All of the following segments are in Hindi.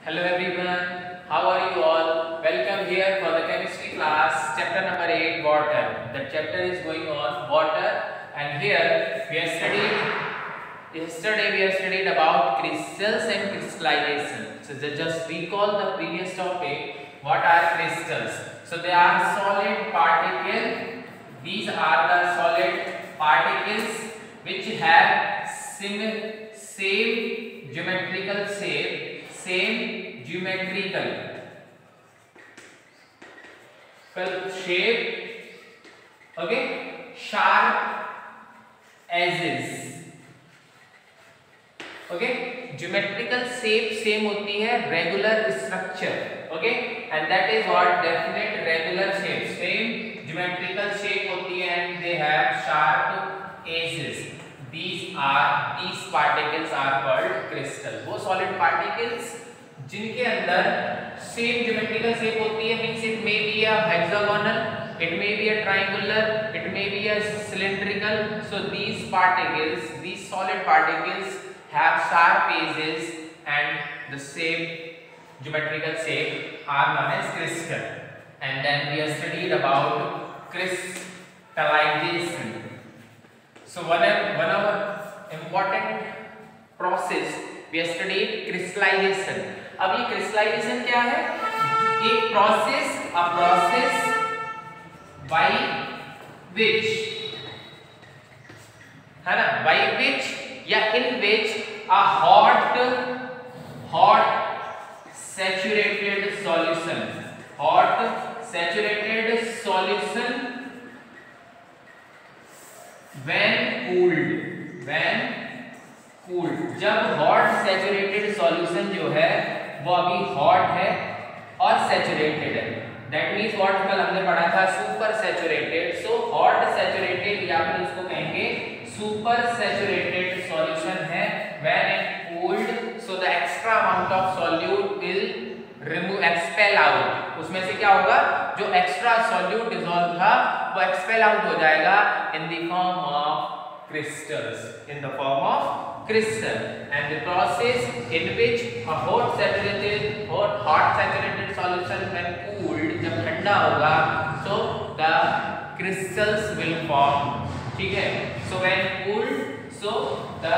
Hello everyone, how are you all? Welcome here for the chemistry class, chapter number 8, water. The chapter is going on water, and here we have studied, yesterday we have studied about crystals and crystallization. So just recall the previous topic, what are crystals? So they are solid particles, these are the solid particles which have same geometrical shape, okay, sharp edges, okay, geometrical shape same होती है, regular structure, okay, and that is what definite regular shape, same geometrical shape होती है and they have sharp edges. These particles are called crystal. वो solid particles जिनके अंदर सेम ज्योमेट्रिकल शेप होती है, means it may be a hexagonal, it may be a triangular, it may be a cylindrical. So these particles, these solid particles have sharp edges and the same geometrical shape are known as crystal. And then we have studied about crystallization. So one of important process we have studied crystallization. अब ये crystallization क्या है? एक process by which, है ना, by which या in which a hot saturated solution when cooled, जब hot saturated solution जो है वो अभी hot है और saturated है, that means what कल हमने पढ़ा था super saturated. So hot saturated या फिर इसको कहेंगे super saturated solution है when it cooled, so the extra amount of solute will expel out. उसमें से क्या होगा, जो extra solute dissolve था वो expel out हो जाएगा in the form of crystals, and the process in which a hot saturated solution when cooled, जब ठंडा होगा, so the crystals will form. ठीक है, so when cooled, so the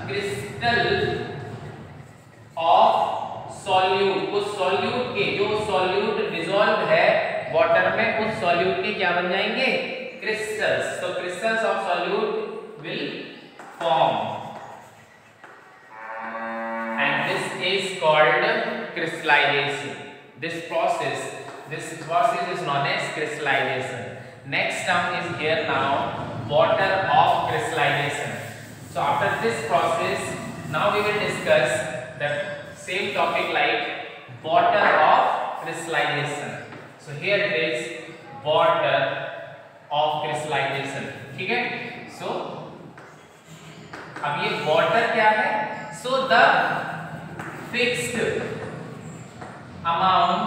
crystal of solute, उस solute के, जो solute dissolve है water में, उस solute के क्या बन जाएंगे, crystals. So crystals of solute will form, and this is called crystallization. This process is known as crystallization. Next term is here now, water of crystallization. So after this process, now we will discuss the same topic like water of crystallization. So here it is, water of crystallization. ठीक है, so अब ये water क्या है? So the fixed amount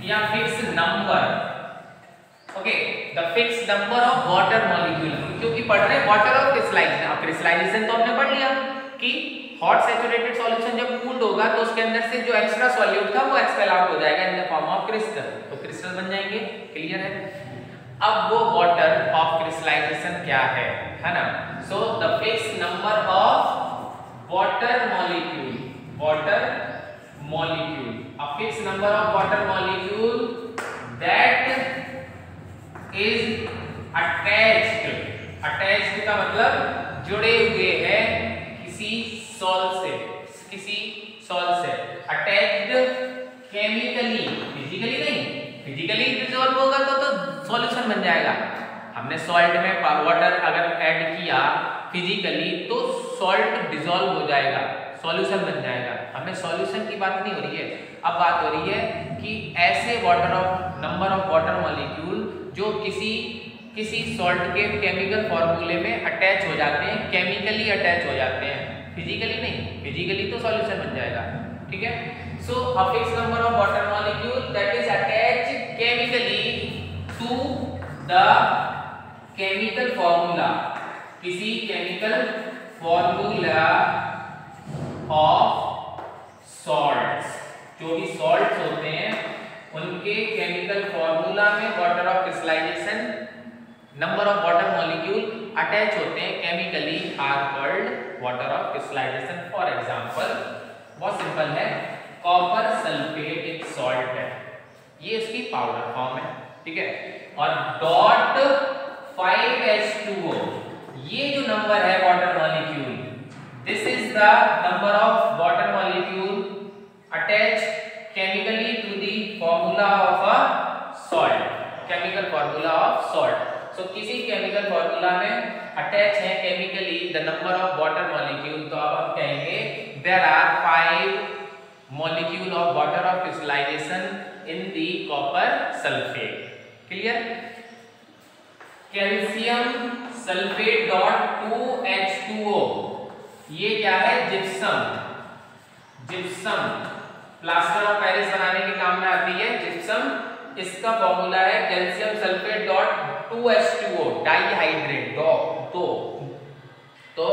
या fixed number, okay, the fixed number of water molecule, क्योंकि पढ़ रहे हैं water of crystallization. अब crystallization तो हमने पढ़ लिया कि hot saturated solution जब cooled होगा तो उसके अंदर से जो extra solute था वो expel out हो जाएगा in the form of crystal, तो crystal बन जाएंगे. क्लियर है? अब वो water of crystallization क्या है ना? So the fixed number of water molecule, a fixed number of water molecule that is attached का मतलब जुड़े हुए हैं किसी सॉल्ट से, attached chemically, physically डिसॉल्व होगा तो सॉल्यूशन बन जाएगा. हमने सॉल्ट में वाटर अगर ऐड किया फिजिकली तो सॉल्ट डिसॉल्व हो जाएगा, सॉल्यूशन बन जाएगा. हमें सॉल्यूशन की बात नहीं हो रही है, अब बात हो रही है कि ऐसे नंबर ऑफ वाटर मॉलिक्यूल जो किसी सॉल्ट के केमिकल फॉर्मूले में अटैच हो जाते हैं, केमिकली अटैच हो जाते हैं, फिजिकली नहीं. फिजिकली तो सॉल्यूशन बन जाएगा. ठीक है, so a fixed number of water molecule that is attached chemically to the chemical formula, किसी केमिकल फॉर्मूला of salts. जो भी सॉल्ट्स होते हैं उनके केमिकल फॉर्मूला में water of crystallization number of water molecule attach होते हैं chemically are called water of crystallization. For example बहुत सिंपल है, कॉपर सल्फेट एक सॉल्ट है, ये इसकी पाउडर फॉर्म है, ठीक है। और डॉट 5H2O ये जो नंबर है water molecule, this is the number of water molecule attach chemically to the formula of a salt, chemical formula of salt. So किसी केमिकल फॉर्मूला में अटैच है chemically the number of water molecule, तो अब हम कहेंगे there are 5 molecule of water of crystallization in the copper sulphate. Clear? Calcium sulphate dot 2H2O ये क्या है? Gypsum. Gypsum plaster of Paris बनाने के काम में आती है जिप्सम, इसका फॉर्मूला है calcium sulphate dot 2H2O dihydrate तो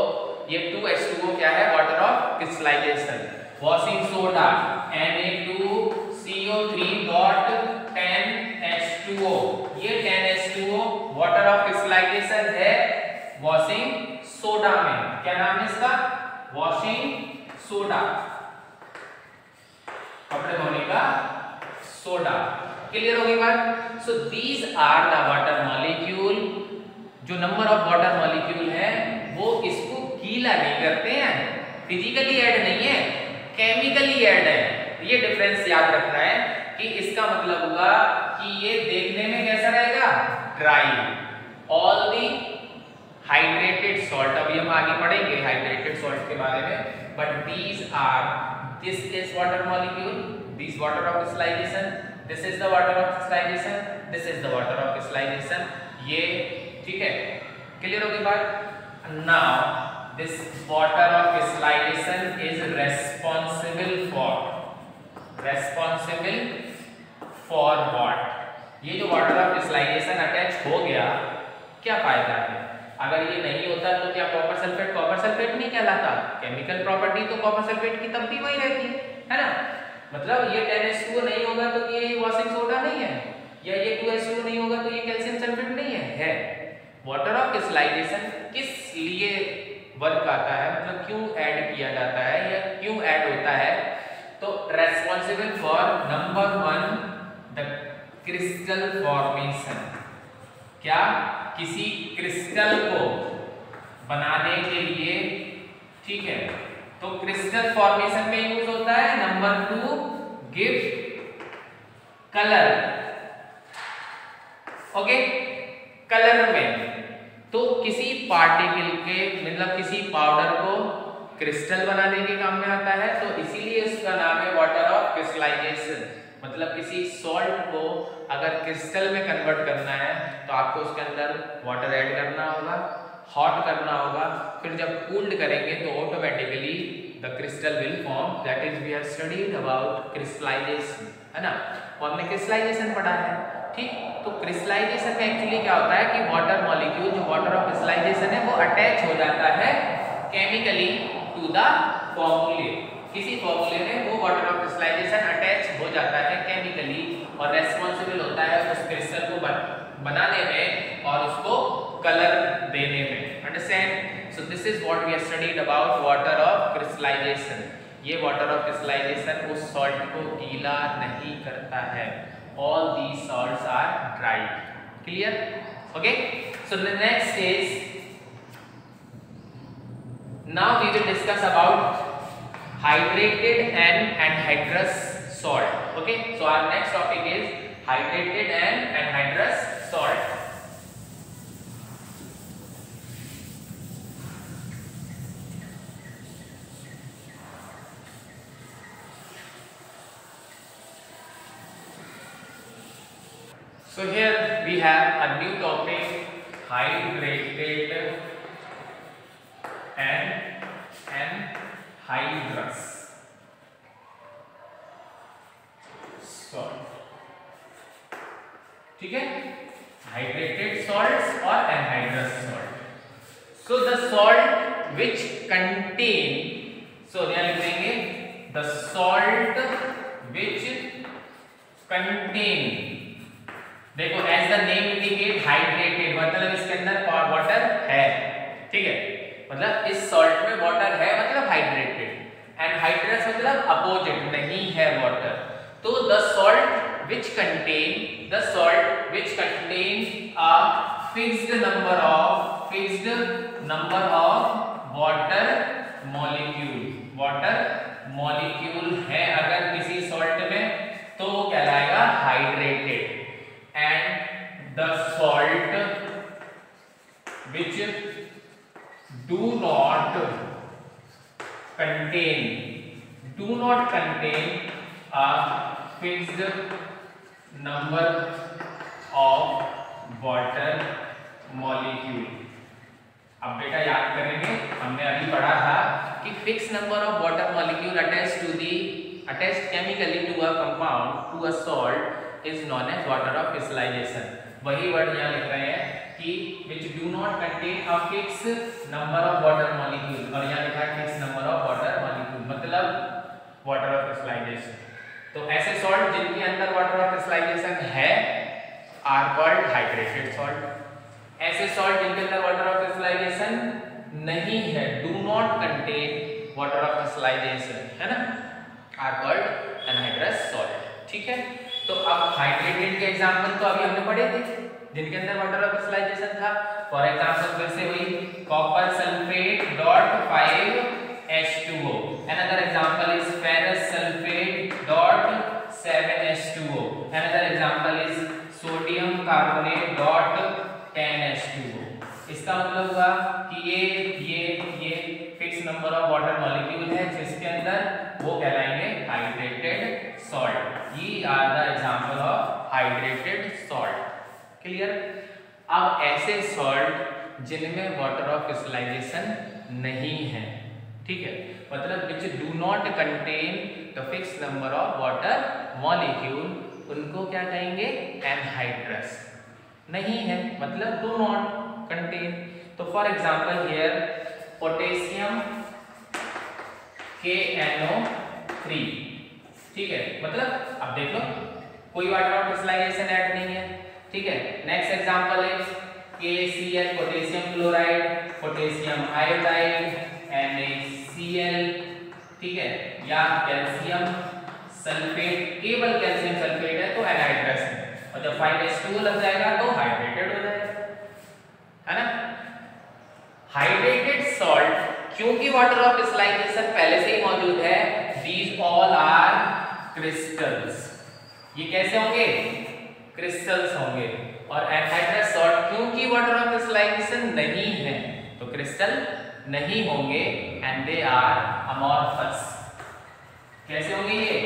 ये 2H2O क्या है? Water of crystallisation. Washing soda Na2CO3 dot 10H2O ये 10H2O वाटर ऑफ क्रिस्टलाइजेशन है वॉशिंग सोडा में। क्या नाम है इसका? वॉशिंग सोडा, कपड़े धोने का सोडा। क्लियर होगी बात? So these are the water molecule, जो नंबर ऑफ वाटर मॉलिक्यूल है वो इसको गीला नहीं करते हैं, फिजिकली ऐड नहीं है, केमिकली ऐड है। ये डिफरेंस याद रखना है कि इसका मतलब होगा कि ये देखने में कैसा रहेगा? Dry. All the hydrated salt, अभी हम आगे पढ़ेंगे हाइड्रेटेड सॉल्ट के बारे में, but these are, this is water molecule, this water of crystallisation, this is the water of crystallisation, this is the water of crystallisation. ये ठीक है? क्लियर होगी बात? Now this water of crystallisation is responsible for what? ये जो वाटर ऑफ क्रिस्टलाइजेशन अटैच हो गया, क्या फायदा है? अगर ये नहीं होता तो क्या कॉपर सल्फेट नहीं कहलाता? केमिकल प्रॉपर्टी तो कॉपर सल्फेट की तब भी वही रहती है ना? मतलब ये 10H2O नहीं होगा तो ये वॉशिंग सोडा नहीं है, या ये 2H2O नहीं होगा तो ये कैल्शियम सल्फेट नहीं है। वाटर ऑफ क्रिस्टलाइजेशन किस लिए वर्क आता है, मतलब क्यों ऐड किया जाता है या क्यों ऐड होता है? तो responsible for number 1 the crystal formation. क्या? किसी क्रिस्टल को बनाने के लिए, ठीक है, तो क्रिस्टल फॉर्मेशन में यूज होता है। Number 2 give colour, okay, colour में तो किसी पार्टिकल के मतलब किसी पाउडर को क्रिस्टल बनाने के काम में आता है, तो इसीलिए इसका नाम है वाटर ऑफ क्रिस्टलाइजेशन। मतलब किसी सॉल्ट को अगर क्रिस्टल में कन्वर्ट करना है तो आपको उसके अंदर वाटर ऐड करना होगा, हॉट करना होगा, फिर जब कूल्ड करेंगे तो automatically the crystal will form. That is we have studied about crystallisation, है ना? वो हमने क्रिस्टलाइजेशन पढ़ा है, ठीक। तो क्रिस्टलाइजेशन में एक्चुअली क्या होता है कि वाटर मॉलिक्यूल जो वाटर ऑफ क्रिस्टलाइजेशन है वो अटैच हो जाता है केमिकली टू द फॉर्मूले। किसी फॉर्मूले में वो वाटर ऑफ क्रिस्टलाइजेशन अटैच हो जाता है केमिकली और रेस्पॉन्सिबल होता है उस क्रिस्टल को बनाने में और उसको कलर देने में। Understand? So this is what we have studied about water of crystallisation. ये वाटर ऑफ क्रिस्टलाइजेशन उस सॉल्ट को गीला नहीं करता है। All these salts are dry. Clear? Okay. So the next is, now we will discuss about hydrated and anhydrous salt. Okay. So our next topic is hydrated and anhydrous salt. So here we have a new topic, hydrated and anhydrous salt. ठीक है? Hydrated salts और anhydrous salt. So the salt which contain, so यहाँ लिखेंगे the salt कंटेन, देखो as the name indicate hydrated, मतलब इसके अंदर वाटर है, ठीक है, मतलब इस सॉल्ट में वाटर है मतलब हाइड्रेटेड, एंड हाइड्रस मतलब अपोजिट, नहीं है वाटर। तो the salt which contain a fixed number of water molecule है अगर किसी सॉल्ट में, तो वो कहलाएगा hydrated. And the salt which do not contain a fixed number of water molecule। अब बेटा याद करेंगे, हमने अभी पढ़ा था कि fix number of water molecule attached chemically to a compound to a salt is known as water of crystallization। वही वर्ड यहाँ लिख रहे हैं कि which do not contain a fixed number of water molecule, और यहाँ लिखा है fixed number of water molecule, मतलब water of crystallization। तो ऐसे सॉल्ट जिनके अंदर water of crystallization है are called hydrated salt। ऐसे सॉल्ट जिनके अंदर water of crystallization नहीं है, do not contain water of crystallization, है ना, are called anhydrous salt। ठीक है, तो अब हाइड्रेटेड के एग्जांपल तो अभी हमने पढ़े थे जिनके अंदर वाटर ऑफ क्रिस्टलाइजेशन था। फॉर एग्जांपल फिर से वही copper sulphate dot 5H2O, another example is ferrous sulphate dot 7H2O, another example is sodium carbonate dot 10H2O। इसका मतलब हुआ कि ये fix number of water molecule है जिसके अंदर वो कहलाएंगे हाइड्रेटेड सॉल्ट। ये are the example of hydrated salt. Clear? अब ऐसे सॉल्ट जिनमें वाटर ऑफ क्रिस्टलाइजेशन नहीं है, ठीक है, मतलब which do not contain the fix number of water molecule, उनको क्या कहेंगे? एनहाइड्रस। नहीं है मतलब डू नॉट कंटेन। तो for example here potassium KNO3, ठीक है, मतलब अब देख लो कोई वाटर ऑफ क्रिस्टलाइजेशन ऐड नहीं है, ठीक है। Next example is KCl potassium chloride, potassium iodide, NaCl, ठीक है, या कैल्शियम सल्फेट, केवल कैल्शियम सल्फेट है तो एनहाइड्रस है, और जब 5H2O लग जाएगा तो हाइड्रेटेड हो जाएगा, है ना। हाइड्रेटेड सॉल्ट क्योंकि वाटर ऑफ क्रिस्टलाइजेशन पहले से ही मौजूद है, दीज ऑल आर क्रिस्टल्स। ये कैसे होंगे? क्रिस्टल्स होंगे। और एनहाइड्रस सॉल्ट क्योंकि वाटर ऑफ क्रिस्टलाइजेशन नहीं है तो क्रिस्टल नहीं होंगे, एंड दे आर अमॉर्फस। कैसे होंगे ये?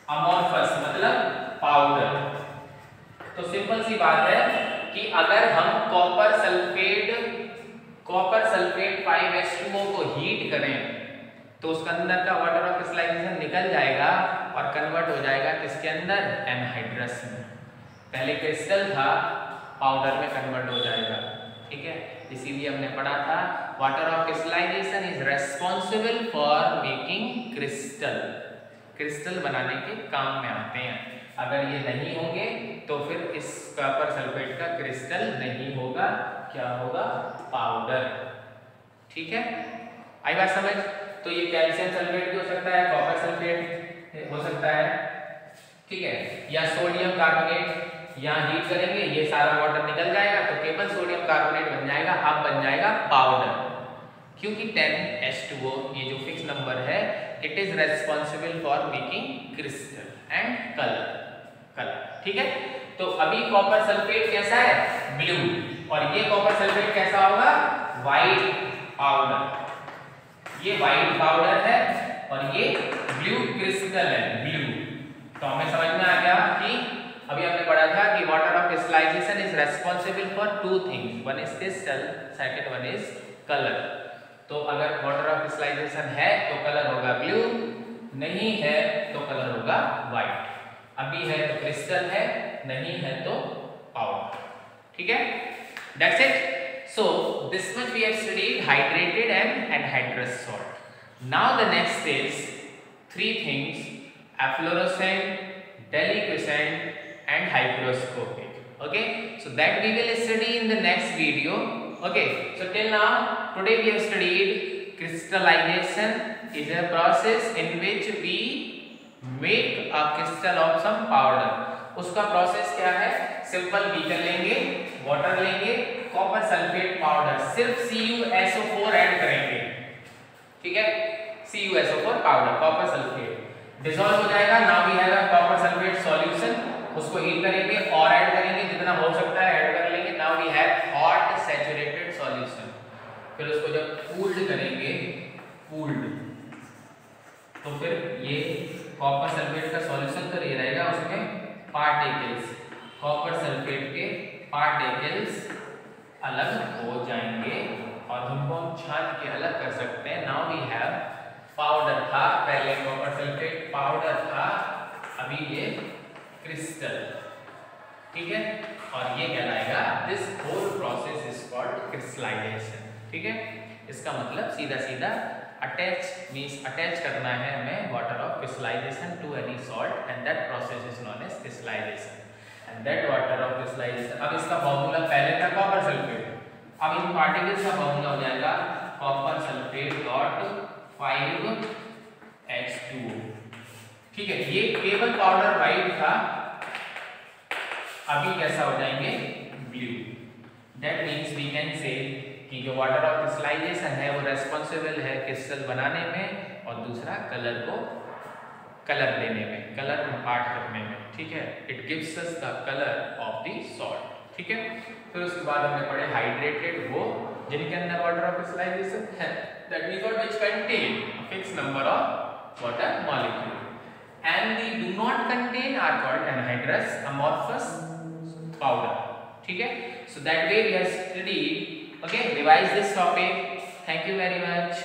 अमॉर्फस मतलब पाउडर। तो सिंपल सी बात है कि अगर हम कॉपर सल्फेट 5H2O को हीट करें तो उसके अंदर का वाटर ऑफ क्रिस्टलाइजेशन निकल जाएगा और कन्वर्ट हो जाएगा किसके अंदर? एनहाइड्रस में। पहले क्रिस्टल था, पाउडर में कन्वर्ट हो जाएगा, ठीक है। इसीलिए हमने पढ़ा था water of crystallisation is responsible for making crystal बनाने के काम में आते हैं। अगर ये नहीं होंगे तो फिर इस कॉपर सल्फेट का क्रिस्टल नहीं होगा, क्या होगा? पाउडर। ठीक है, आई बात समझ? तो ये कैल्शियम सल्फेट भी हो सकता है, कॉपर सल्फेट हो सकता है, ठीक है, या सोडियम कार्बोनेट। यहाँ हीट करेंगे ये सारा वाटर निकल जाएगा तो केवल सोडियम कार्बोनेट बन जाएगा, अब बन जाएगा पाउडर। क्योंकि 10H2O ये जो फिक्स नंबर है, it is responsible for making crystal and colour. ठीक है, तो अभी कॉपर सल्फेट कैसा है? ब्लू, और ये कॉपर सल्फेट कैसा होगा? White powder. ये व्हाइट पाउडर है और ये ब्लू क्रिस्टल है, ब्लू। तो हमें समझ में आ गया कि अभी हमने पढ़ा था कि water of crystallisation is responsible for two things, one is crystal, second one is colour. तो अगर वाटर ऑफ क्रिस्टलाइजेशन है तो कलर होगा ब्लू, नहीं है तो कलर होगा व्हाइट। अभी है तो क्रिस्टल है, नहीं है तो पाउडर। ठीक है, that's it. So this much we have studied hydrated and anhydrous salt. Now the next is three things: efflorescent, deliquescent and hygroscopic. Okay, so that we will study in the next video. Okay, so till now today we have studied crystallization is a process in which we make a crystal of some powder. उसका प्रोसेस क्या है? सिंपल बीकर लेंगे, वाटर लेंगे, कॉपर सल्फेट पाउडर, सिर्फ CuSO4 ऐड करेंगे, ठीक है, CuSO4 powder, copper sulphate dissolve हो जाएगा। Now we have a copper sulphate solution, उसको हीट करेंगे और ऐड करेंगे, जितना हो सकता है ऐड कर लेंगे। Now we have hot saturated solution, फिर उसको जब कूल्ड करेंगे, कूल्ड, तो फिर ये कॉपर सल्फेट का सॉल्यूशन तो ये रहेगा, उसमें पार्टिकल्स, कॉपर सल्फेट के पार्टिकल्स अलग हो जाएंगे और हमको हम छान के अलग कर सकते हैं। नाउ वी हैव पाउडर था, पहले कॉपर सल्फेट पाउडर था, अभी ये क्रिस्टल, ठीक है, और ये कहलाएगा, this whole process is called crystallisation, ठीक है। इसका मतलब सीधा सीधा अटैच मींस अटैच करना है हमें water of crystallisation to any salt and that process is known as crystallisation and that water of crystallisation. अब इसका फॉर्मूला पहले था कॉपर सल्फेट, अब इन पार्टिकल्स का फॉर्मूला हो जाएगा कॉपर सल्फेट डॉट 5H2O, ठीक है। ये केवल पाउडर वाइट था, अभी कैसा हो जाएंगे? Blue. That means we can say कि जो वाटर ऑफ क्रिस्टलाइजेशन है वो रेस्पॉन्सिबल है क्रिस्टल बनाने में और दूसरा कलर को कलर देने में, कलर इम्पार्ट करने में, ठीक है। It gives us the colour of the salt, ठीक है। फिर उसके बाद हमने पढ़े हाइड्रेटेड, वो जिनके अंदर वाटर ऑफ क्रिस्टलाइजेशन है, that means what which contain a fix number of water molecule and they do not contain are called anhydrous amorphous powder, ठीक है। So that way we have studied, okay, revise this topic. Thank you very much.